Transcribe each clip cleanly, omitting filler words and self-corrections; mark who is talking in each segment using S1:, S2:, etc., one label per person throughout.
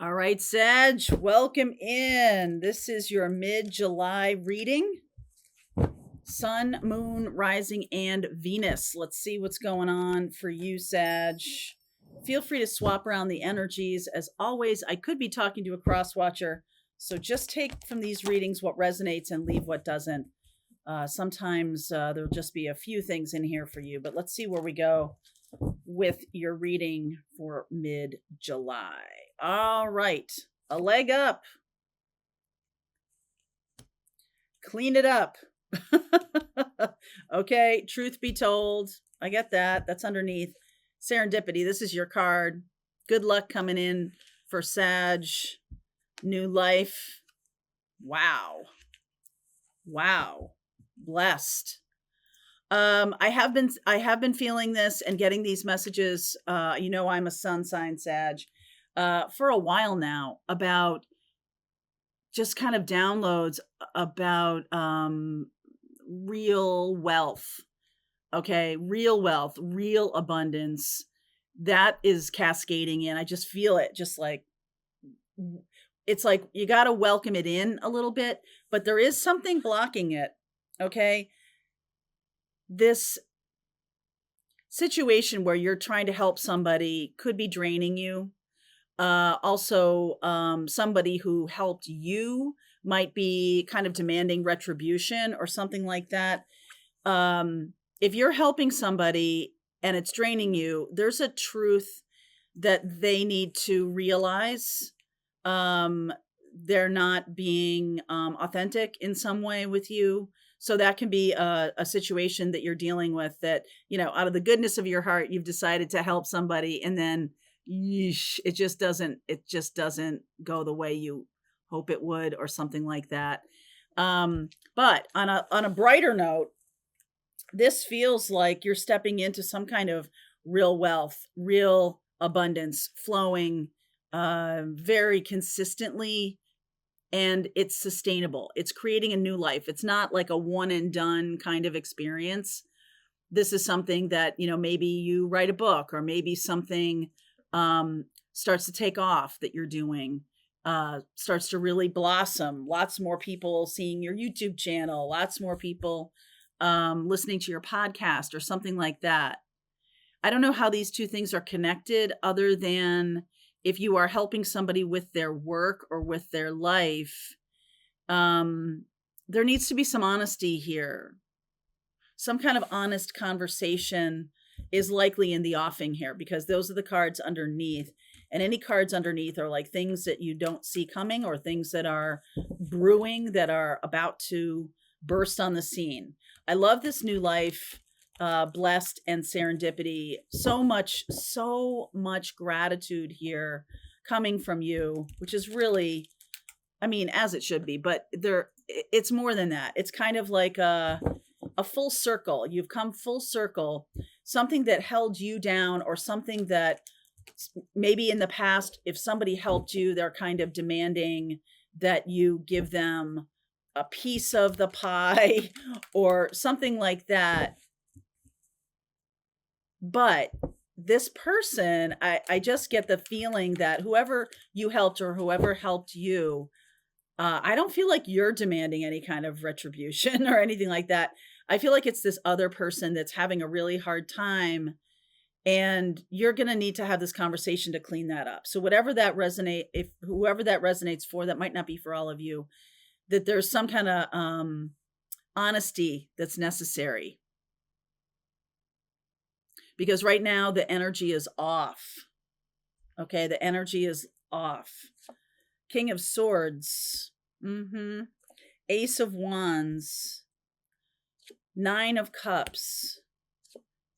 S1: All right, Sag, welcome in. This is your mid-July reading. Sun, Moon, Rising, and Venus. Let's see what's going on for you, Sag. Feel free to swap around the energies. As always, I could be talking to a cross watcher, so just take from these readings what resonates and leave what doesn't. Sometimes there'll just be a few things in here for you, but let's see where we go with your reading for mid-July. All right, a leg up. Clean it up. Okay, truth be told, I get that. That's underneath. Serendipity, this is your card. Good luck coming in for Sag. New life. Wow. Wow. Blessed. I have been feeling this and getting these messages. I'm a sun sign Sag, for a while now, about just kind of downloads about real wealth. Okay, real wealth, real abundance that is cascading in. I just feel it, just like it's like you got to welcome it in a little bit, but there is something blocking it. Okay, this situation where you're trying to help somebody could be draining you. Also, somebody who helped you might be kind of demanding retribution or something like that. If you're helping somebody and it's draining you, there's a truth that they need to realize. They're not being authentic in some way with you. So that can be a situation that you're dealing with that, out of the goodness of your heart, you've decided to help somebody, and then yeesh, it just doesn't go the way you hope it would, or something like that. But on a brighter note, this feels like you're stepping into some kind of real wealth, real abundance flowing very consistently, and it's sustainable. It's creating a new life. It's not like a one and done kind of experience. This is something that, maybe you write a book, or maybe something starts to take off that you're doing, starts to really blossom. Lots more people seeing your YouTube channel, lots more people listening to your podcast or something like that. I don't know how these two things are connected, other than if you are helping somebody with their work or with their life, there needs to be some honesty here. Some kind of honest conversation is likely in the offing here, because those are the cards underneath. And any cards underneath are like things that you don't see coming, or things that are brewing, that are about to burst on the scene. I love this new life, blessed, and serendipity. So much gratitude here coming from you, which is really, as it should be, but it's more than that. It's kind of like a full circle. You've come full circle. Something that held you down, or something that maybe in the past, if somebody helped you, they're kind of demanding that you give them a piece of the pie or something like that. But this person, I just get the feeling that whoever you helped or whoever helped you, I don't feel like you're demanding any kind of retribution or anything like that. I feel like it's this other person that's having a really hard time, and you're going to need to have this conversation to clean that up. So whoever that resonates for, that might not be for all of you, that there's some kind of honesty that's necessary. Because right now the energy is off. Okay, the energy is off. King of Swords. Ace of Wands. Nine of Cups.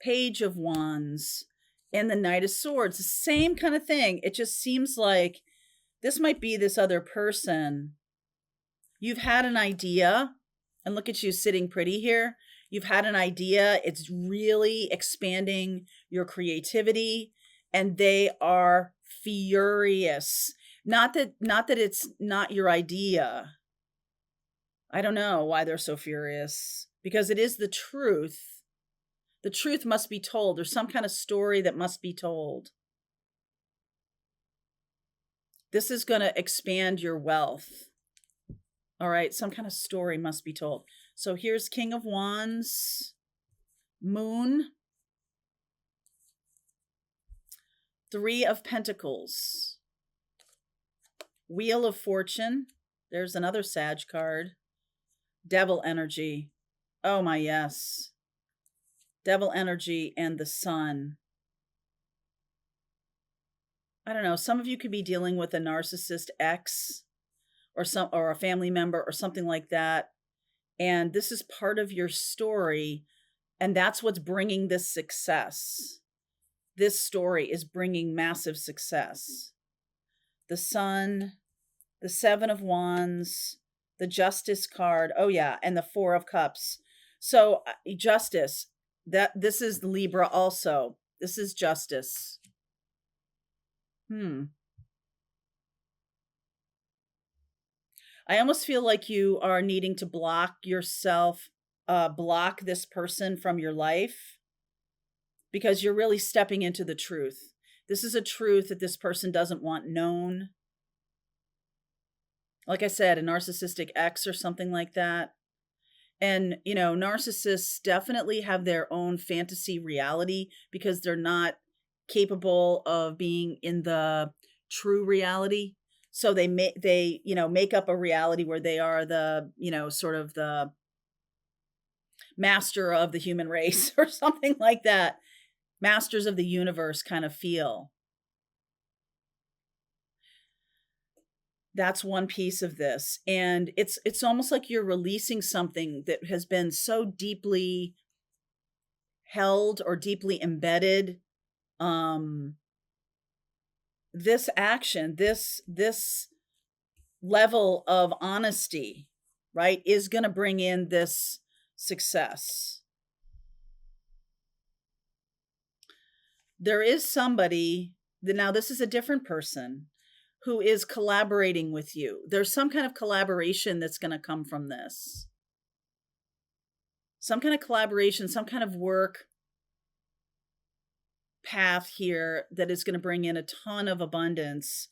S1: Page of Wands. And the Knight of Swords. The same kind of thing. It just seems like this might be this other person. You've had an idea, and look at you sitting pretty here. You've had an idea. It's really expanding your creativity, and they are furious. Not that it's not your idea. I don't know why they're so furious, because it is the truth. The truth must be told. There's some kind of story that must be told. This is going to expand your wealth. All right, some kind of story must be told. So here's King of Wands, Moon, Three of Pentacles, Wheel of Fortune. There's another Sag card. Devil energy. Oh my, yes. Devil energy and the Sun. I don't know. Some of you could be dealing with a narcissist ex or a family member or something like that. And this is part of your story. And that's what's bringing this success. This story is bringing massive success. The Sun, the Seven of Wands, the Justice card. Oh yeah, and the Four of Cups. So Justice, this is Libra also. This is Justice. I almost feel like you are needing to block yourself, block this person from your life, because you're really stepping into the truth. This is a truth that this person doesn't want known. Like I said, a narcissistic ex or something like that. And, you know, narcissists definitely have their own fantasy reality because they're not capable of being in the true reality. So they make up a reality where they are the, sort of the master of the human race or something like that. Masters of the universe kind of feel. That's one piece of this. And it's almost like you're releasing something that has been so deeply held or deeply embedded. This action, this level of honesty, right, is going to bring in this success. There is somebody, now this is a different person, who is collaborating with you. There's some kind of collaboration that's going to come from this. Some kind of collaboration, some kind of work path here that is going to bring in a ton of abundance.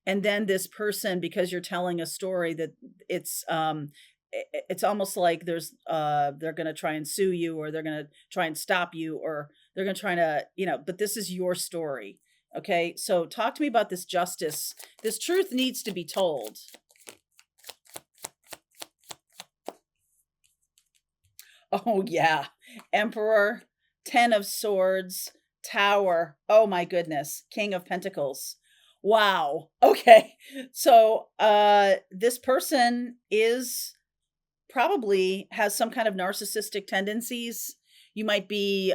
S1: And then this person, because you're telling a story that it's almost like they're going to try and sue you, or they're going to try and stop you, or they're going to try to, but this is your story. Okay. So talk to me about this Justice. This truth needs to be told. Oh yeah. Emperor, 10 of Swords, Tower. Oh my goodness. King of Pentacles. Wow. Okay. So this person probably has some kind of narcissistic tendencies. You might be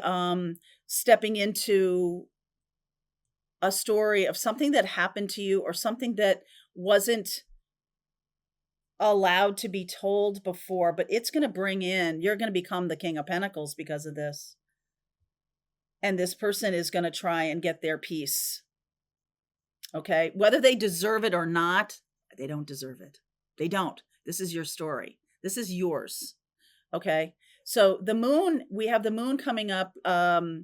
S1: stepping into a story of something that happened to you, or something that wasn't allowed to be told before, but it's going to bring in, you're going to become the King of Pentacles because of this. And this person is going to try and get their piece. Okay. Whether they deserve it or not, they don't deserve it. They don't. This is your story. This is yours. Okay. So the moon, we have the moon coming up. The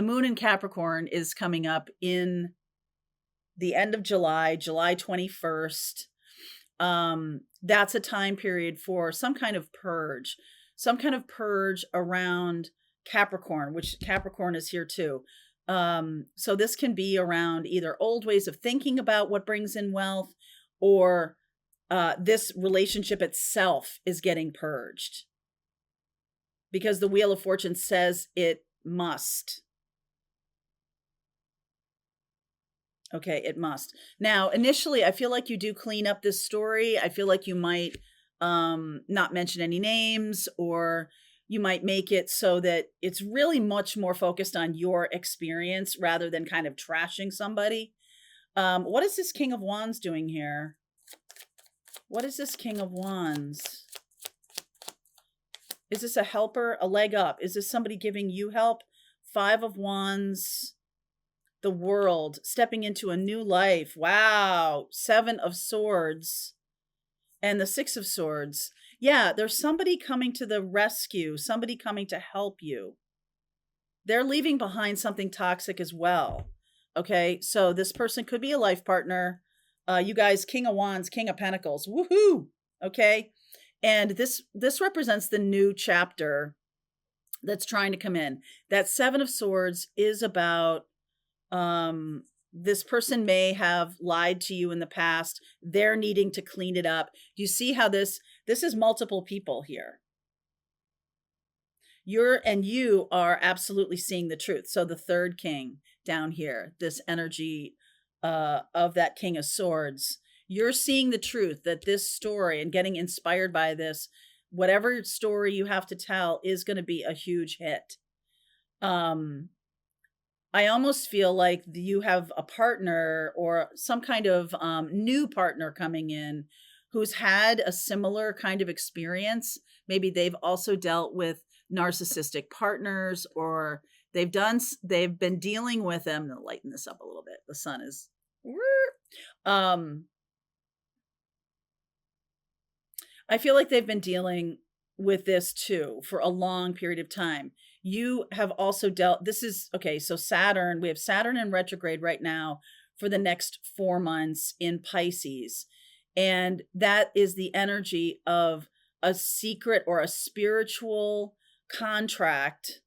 S1: moon in Capricorn is coming up in the end of July 21st. That's a time period for some kind of purge around Capricorn, which Capricorn is here too. So this can be around either old ways of thinking about what brings in wealth, or this relationship itself is getting purged, because the Wheel of Fortune says it must. Okay, it must. Now, initially, I feel like you do clean up this story. I feel like you might not mention any names, or you might make it so that it's really much more focused on your experience rather than kind of trashing somebody. What is this King of Wands doing here? What is this King of Wands? Is this a helper, a leg up? Is this somebody giving you help? Five of Wands, the World, stepping into a new life. Wow. Seven of Swords and the Six of Swords. Yeah, there's somebody coming to the rescue, somebody coming to help you. They're leaving behind something toxic as well. Okay, so this person could be a life partner. You guys, King of Wands, King of Pentacles. Woohoo! Okay. And this represents the new chapter that's trying to come in. That Seven of Swords is about this person may have lied to you in the past. They're needing to clean it up. You see how this is multiple people here. You are absolutely seeing the truth. So the third king down here, this energy of that King of Swords, you're seeing the truth that this story and getting inspired by this, whatever story you have to tell, is going to be a huge hit. I almost feel like you have a partner or some kind of new partner coming in who's had a similar kind of experience. Maybe they've also dealt with narcissistic partners, or they've been dealing with them. I'm gonna lighten this up a little bit. The sun is I feel like they've been dealing with this too for a long period of time. You have also so Saturn, we have Saturn in retrograde right now for the next 4 months in Pisces. And that is the energy of a secret or a spiritual contract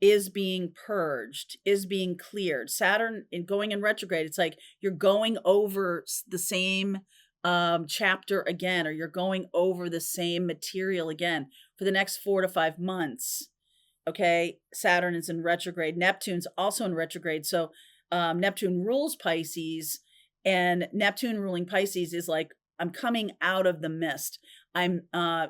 S1: is being purged, is being cleared. Saturn going in retrograde, it's like you're going over the same chapter again, or you're going over the same material again for the next 4 to 5 months. Okay, Saturn is in retrograde. Neptune's also in retrograde. So Neptune rules Pisces, and Neptune ruling Pisces is like, I'm coming out of the mist. I'm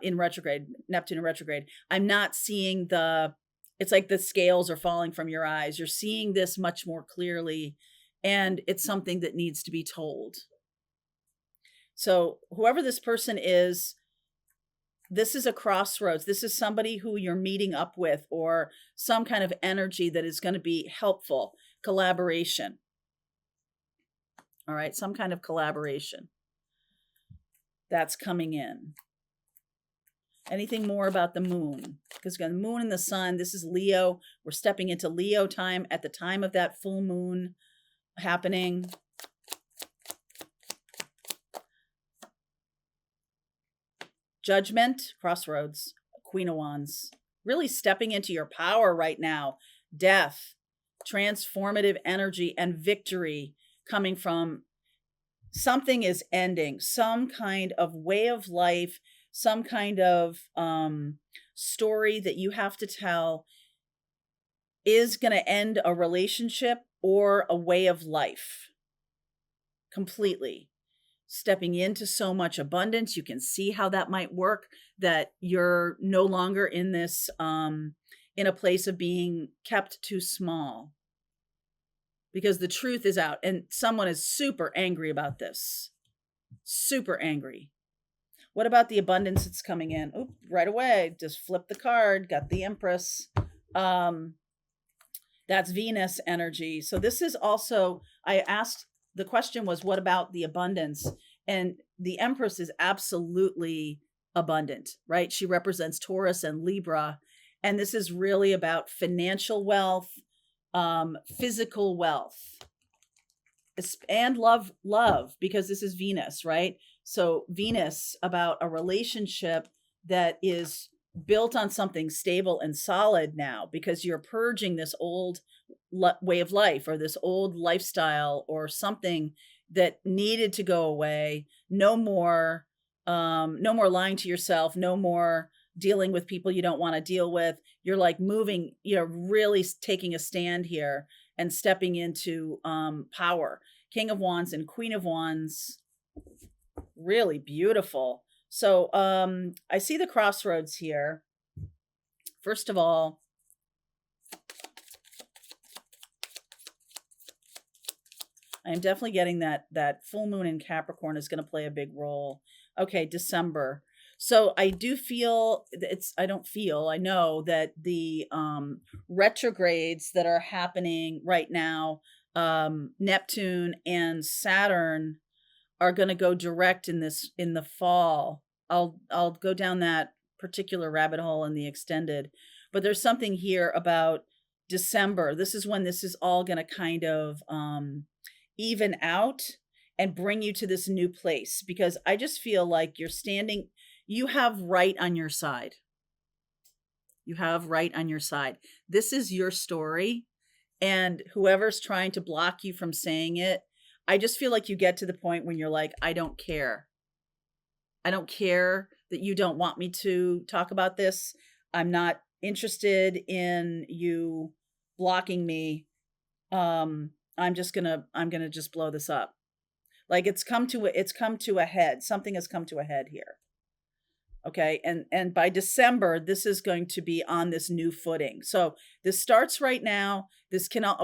S1: in retrograde, Neptune in retrograde. I'm not seeing it's like the scales are falling from your eyes. You're seeing this much more clearly, and it's something that needs to be told. So whoever this person is, this is a crossroads. This is somebody who you're meeting up with, or some kind of energy that is going to be helpful. Collaboration. All right, some kind of collaboration that's coming in. Anything more about the moon? Because we've got the moon and the sun. This is Leo. We're stepping into Leo time at the time of that full moon happening. Judgment, crossroads, Queen of Wands. Really stepping into your power right now. Death, transformative energy, and victory coming from something is ending. Some kind of way of life, some kind of story that you have to tell is going to end a relationship or a way of life completely. Stepping into so much abundance. You can see how that might work, that you're no longer in this, in a place of being kept too small, because the truth is out, and someone is super angry about this. Super angry. What about the abundance that's coming in? Oop, right away, just flip the card, got the Empress. That's Venus energy. So this is also, the question was, what about the abundance? And the Empress is absolutely abundant, right? She represents Taurus and Libra. And this is really about financial wealth, physical wealth, and love, because this is Venus, right? So Venus, about a relationship that is built on something stable and solid now, because you're purging this old way of life, or this old lifestyle, or something that needed to go away. No more lying to yourself, no more dealing with people you don't want to deal with. You're like moving, you're really taking a stand here and stepping into power. King of Wands and Queen of Wands, really beautiful. So I see the crossroads here. First of all, I am definitely getting that full moon in Capricorn is going to play a big role. Okay, December. So I do feel I know that the retrogrades that are happening right now, Neptune and Saturn, are going to go direct in the fall. I'll go down that particular rabbit hole in the extended, but there's something here about December, this is when this is all going to kind of even out and bring you to this new place, because I just feel like you have right on your side. You have right on your side. This is your story. And whoever's trying to block you from saying it, I just feel like you get to the point when you're like, I don't care. I don't care that you don't want me to talk about this. I'm not interested in you blocking me. I'm gonna just blow this up. Like it's come to a head. Something has come to a head here. Okay. And by December, this is going to be on this new footing. So this starts right now.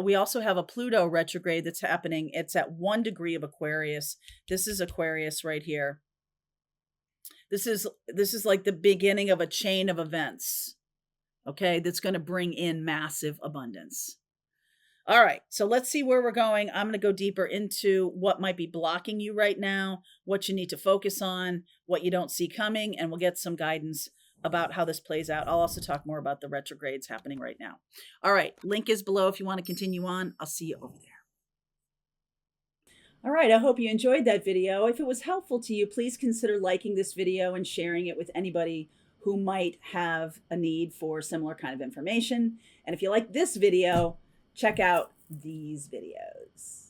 S1: We also have a Pluto retrograde that's happening. It's at 1 degree of Aquarius. This is Aquarius right here. This is like the beginning of a chain of events. Okay. That's going to bring in massive abundance. All right, so let's see where we're going. I'm going to go deeper into what might be blocking you right now, what you need to focus on, what you don't see coming, and we'll get some guidance about how this plays out. I'll also talk more about the retrogrades happening right now. All right, link is below if you want to continue on. I'll see you over there. All right, I hope you enjoyed that video. If it was helpful to you, please consider liking this video and sharing it with anybody who might have a need for similar kind of information. And if you like this video, check out these videos.